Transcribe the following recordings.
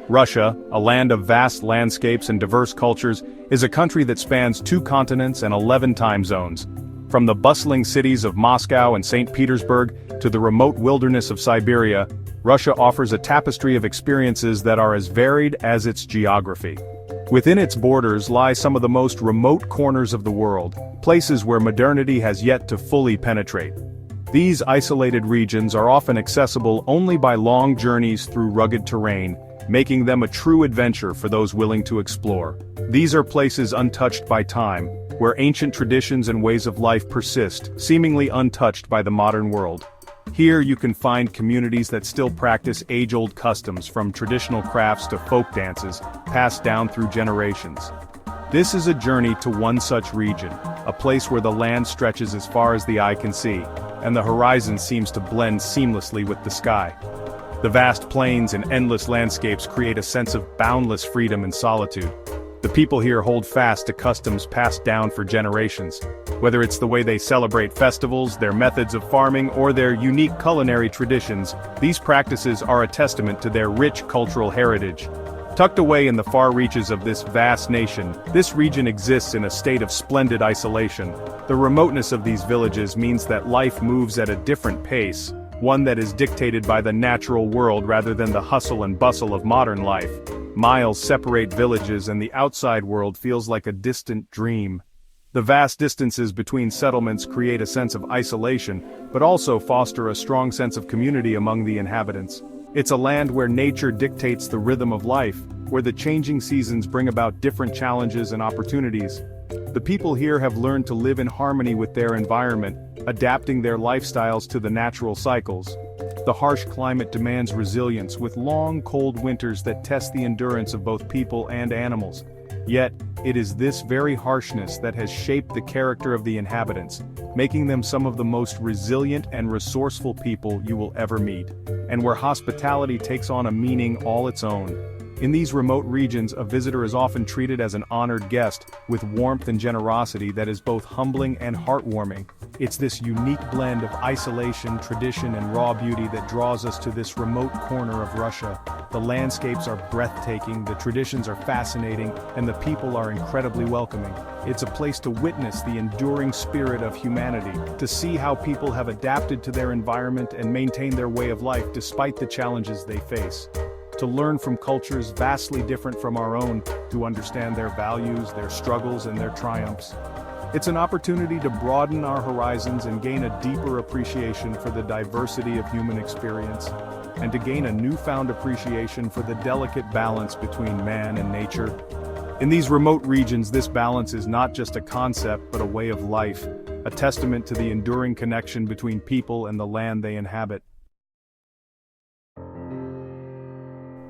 Russia, a land of vast landscapes and diverse cultures, is a country that spans 2 continents and 11 time zones. From the bustling cities of Moscow and St. Petersburg to the remote wilderness of Siberia, Russia offers a tapestry of experiences that are as varied as its geography. Within its borders lie some of the most remote corners of the world, places where modernity has yet to fully penetrate. These isolated regions are often accessible only by long journeys through rugged terrain, making them a true adventure for those willing to explore. These are places untouched by time, where ancient traditions and ways of life persist, seemingly untouched by the modern world. Here you can find communities that still practice age-old customs, from traditional crafts to folk dances, passed down through generations. This is a journey to one such region, a place where the land stretches as far as the eye can see, and the horizon seems to blend seamlessly with the sky. The vast plains and endless landscapes create a sense of boundless freedom and solitude. The people here hold fast to customs passed down for generations. Whether it's the way they celebrate festivals, their methods of farming, or their unique culinary traditions, these practices are a testament to their rich cultural heritage. Tucked away in the far reaches of this vast nation, this region exists in a state of splendid isolation. The remoteness of these villages means that life moves at a different pace, one that is dictated by the natural world rather than the hustle and bustle of modern life. Miles separate villages, and the outside world feels like a distant dream. The vast distances between settlements create a sense of isolation, but also foster a strong sense of community among the inhabitants. It's a land where nature dictates the rhythm of life, where the changing seasons bring about different challenges and opportunities. The people here have learned to live in harmony with their environment, adapting their lifestyles to the natural cycles. The harsh climate demands resilience, with long, cold winters that test the endurance of both people and animals. Yet, it is this very harshness that has shaped the character of the inhabitants, making them some of the most resilient and resourceful people you will ever meet, and where hospitality takes on a meaning all its own. In these remote regions, a visitor is often treated as an honored guest, with warmth and generosity that is both humbling and heartwarming. It's this unique blend of isolation, tradition, and raw beauty that draws us to this remote corner of Russia. The landscapes are breathtaking, the traditions are fascinating, and the people are incredibly welcoming. It's a place to witness the enduring spirit of humanity, to see how people have adapted to their environment and maintain their way of life despite the challenges they face. To learn from cultures vastly different from our own, to understand their values, their struggles, and their triumphs. It's an opportunity to broaden our horizons and gain a deeper appreciation for the diversity of human experience, and to gain a newfound appreciation for the delicate balance between man and nature. In these remote regions, this balance is not just a concept but a way of life, a testament to the enduring connection between people and the land they inhabit.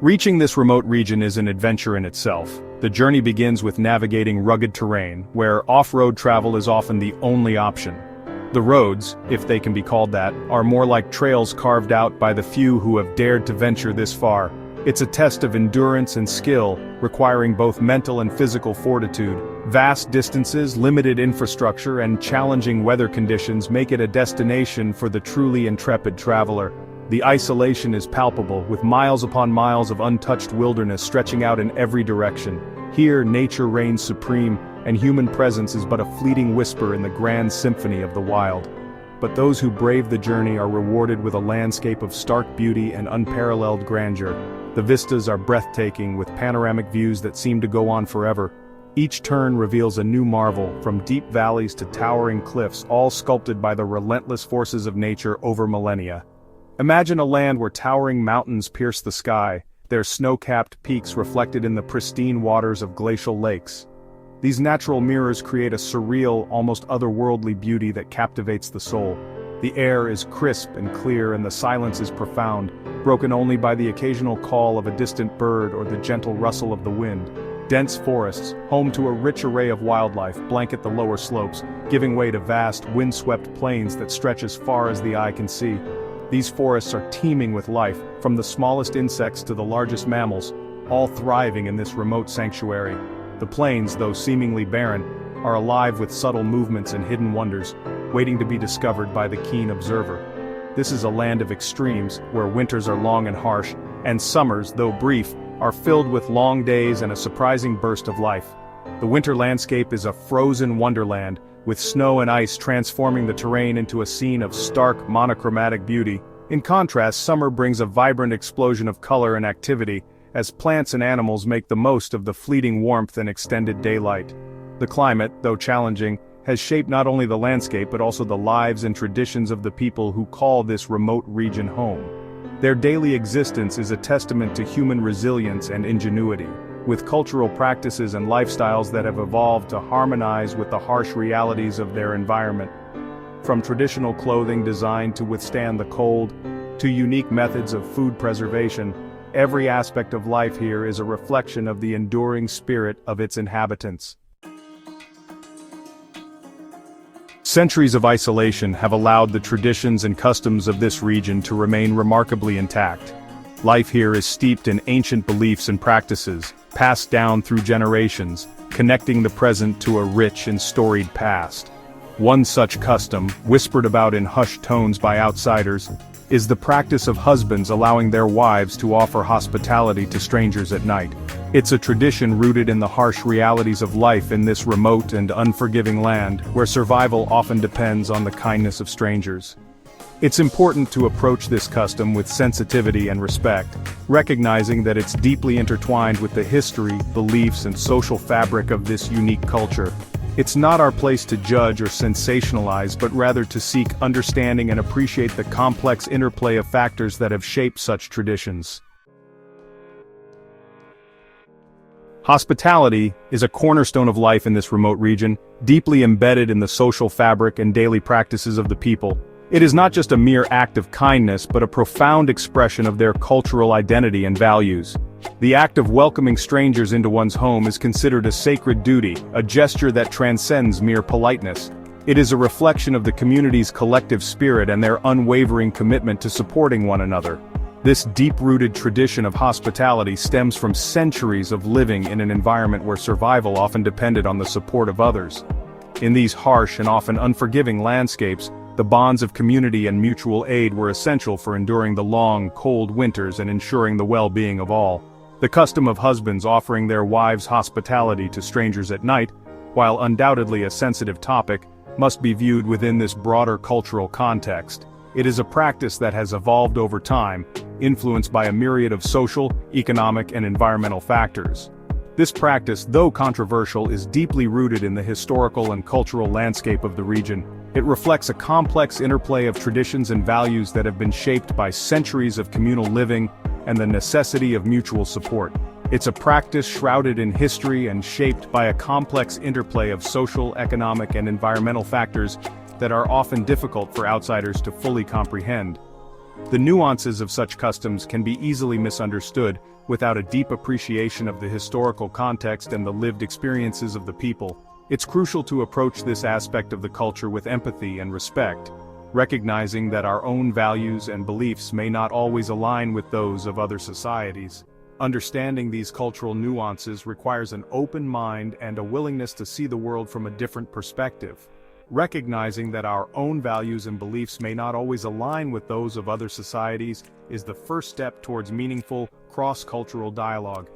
Reaching this remote region is an adventure in itself. The journey begins with navigating rugged terrain, where off-road travel is often the only option. The roads, if they can be called that, are more like trails carved out by the few who have dared to venture this far. It's a test of endurance and skill, requiring both mental and physical fortitude. Vast distances, limited infrastructure, and challenging weather conditions make it a destination for the truly intrepid traveler. The isolation is palpable, with miles upon miles of untouched wilderness stretching out in every direction. Here, nature reigns supreme, and human presence is but a fleeting whisper in the grand symphony of the wild. But those who brave the journey are rewarded with a landscape of stark beauty and unparalleled grandeur. The vistas are breathtaking, with panoramic views that seem to go on forever. Each turn reveals a new marvel, from deep valleys to towering cliffs, all sculpted by the relentless forces of nature over millennia. Imagine a land where towering mountains pierce the sky, their snow-capped peaks reflected in the pristine waters of glacial lakes. These natural mirrors create a surreal, almost otherworldly beauty that captivates the soul. The air is crisp and clear, and the silence is profound, broken only by the occasional call of a distant bird or the gentle rustle of the wind. Dense forests, home to a rich array of wildlife, blanket the lower slopes, giving way to vast, windswept plains that stretch as far as the eye can see. These forests are teeming with life, from the smallest insects to the largest mammals, all thriving in this remote sanctuary. The plains, though seemingly barren, are alive with subtle movements and hidden wonders, waiting to be discovered by the keen observer. This is a land of extremes, where winters are long and harsh, and summers, though brief, are filled with long days and a surprising burst of life. The winter landscape is a frozen wonderland, with snow and ice transforming the terrain into a scene of stark, monochromatic beauty. In contrast, summer brings a vibrant explosion of color and activity, as plants and animals make the most of the fleeting warmth and extended daylight. The climate, though challenging, has shaped not only the landscape but also the lives and traditions of the people who call this remote region home. Their daily existence is a testament to human resilience and ingenuity, with cultural practices and lifestyles that have evolved to harmonize with the harsh realities of their environment. From traditional clothing designed to withstand the cold, to unique methods of food preservation, every aspect of life here is a reflection of the enduring spirit of its inhabitants. Centuries of isolation have allowed the traditions and customs of this region to remain remarkably intact. Life here is steeped in ancient beliefs and practices, passed down through generations, connecting the present to a rich and storied past. One such custom, whispered about in hushed tones by outsiders, is the practice of husbands allowing their wives to offer hospitality to strangers at night. It's a tradition rooted in the harsh realities of life in this remote and unforgiving land, where survival often depends on the kindness of strangers. It's important to approach this custom with sensitivity and respect, recognizing that it's deeply intertwined with the history, beliefs, and social fabric of this unique culture. It's not our place to judge or sensationalize, but rather to seek understanding and appreciate the complex interplay of factors that have shaped such traditions. Hospitality is a cornerstone of life in this remote region, deeply embedded in the social fabric and daily practices of the people. It is not just a mere act of kindness, but a profound expression of their cultural identity and values. The act of welcoming strangers into one's home is considered a sacred duty, a gesture that transcends mere politeness. It is a reflection of the community's collective spirit and their unwavering commitment to supporting one another. This deep-rooted tradition of hospitality stems from centuries of living in an environment where survival often depended on the support of others. In these harsh and often unforgiving landscapes, the bonds of community and mutual aid were essential for enduring the long, cold winters and ensuring the well-being of all. The custom of husbands offering their wives hospitality to strangers at night, while undoubtedly a sensitive topic, must be viewed within this broader cultural context. It is a practice that has evolved over time, influenced by a myriad of social, economic, and environmental factors. This practice, though controversial, is deeply rooted in the historical and cultural landscape of the region. It reflects a complex interplay of traditions and values that have been shaped by centuries of communal living and the necessity of mutual support. It's a practice shrouded in history and shaped by a complex interplay of social, economic, and environmental factors that are often difficult for outsiders to fully comprehend. The nuances of such customs can be easily misunderstood without a deep appreciation of the historical context and the lived experiences of the people. It's crucial to approach this aspect of the culture with empathy and respect, recognizing that our own values and beliefs may not always align with those of other societies. Understanding these cultural nuances requires an open mind and a willingness to see the world from a different perspective. Recognizing that our own values and beliefs may not always align with those of other societies is the first step towards meaningful, cross-cultural dialogue.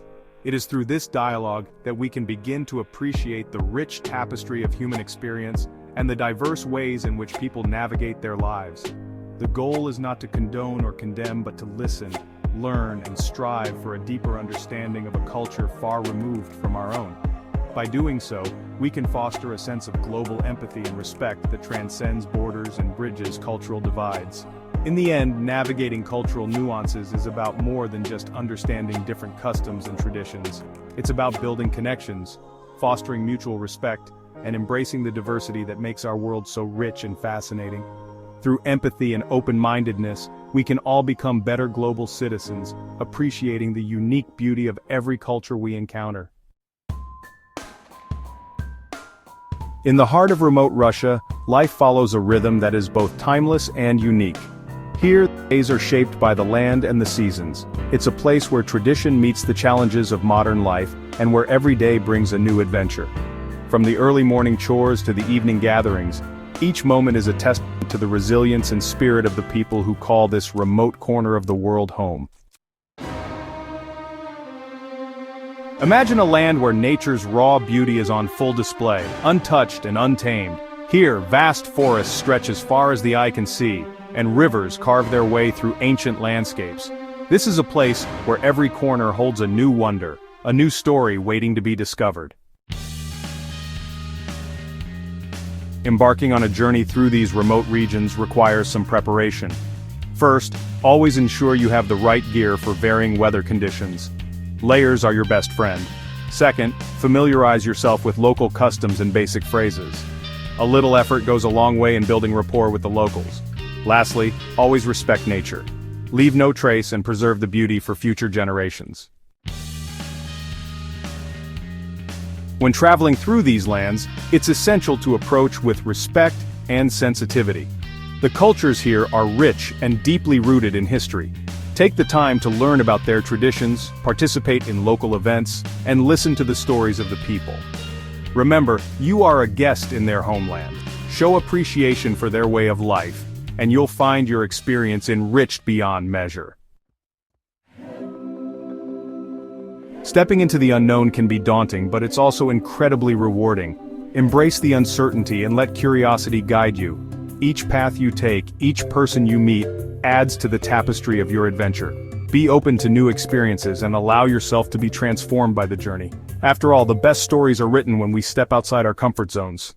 It is through this dialogue that we can begin to appreciate the rich tapestry of human experience and the diverse ways in which people navigate their lives. The goal is not to condone or condemn, but to listen, learn, and strive for a deeper understanding of a culture far removed from our own. By doing so, we can foster a sense of global empathy and respect that transcends borders and bridges cultural divides. In the end, navigating cultural nuances is about more than just understanding different customs and traditions. It's about building connections, fostering mutual respect, and embracing the diversity that makes our world so rich and fascinating. Through empathy and open-mindedness, we can all become better global citizens, appreciating the unique beauty of every culture we encounter. In the heart of remote Russia, life follows a rhythm that is both timeless and unique. Here, days are shaped by the land and the seasons. It's a place where tradition meets the challenges of modern life, and where every day brings a new adventure. From the early morning chores to the evening gatherings, each moment is a testament to the resilience and spirit of the people who call this remote corner of the world home. Imagine a land where nature's raw beauty is on full display, untouched and untamed. Here, vast forests stretch as far as the eye can see, and rivers carve their way through ancient landscapes. This is a place where every corner holds a new wonder, a new story waiting to be discovered. Embarking on a journey through these remote regions requires some preparation. First, always ensure you have the right gear for varying weather conditions. Layers are your best friend. Second, familiarize yourself with local customs and basic phrases. A little effort goes a long way in building rapport with the locals. Lastly, always respect nature. Leave no trace and preserve the beauty for future generations. When traveling through these lands, it's essential to approach with respect and sensitivity. The cultures here are rich and deeply rooted in history. Take the time to learn about their traditions, participate in local events, and listen to the stories of the people. Remember, you are a guest in their homeland. Show appreciation for their way of life, and you'll find your experience enriched beyond measure. Stepping into the unknown can be daunting, but it's also incredibly rewarding. Embrace the uncertainty and let curiosity guide you. Each path you take, each person you meet, adds to the tapestry of your adventure. Be open to new experiences and allow yourself to be transformed by the journey. After all, the best stories are written when we step outside our comfort zones.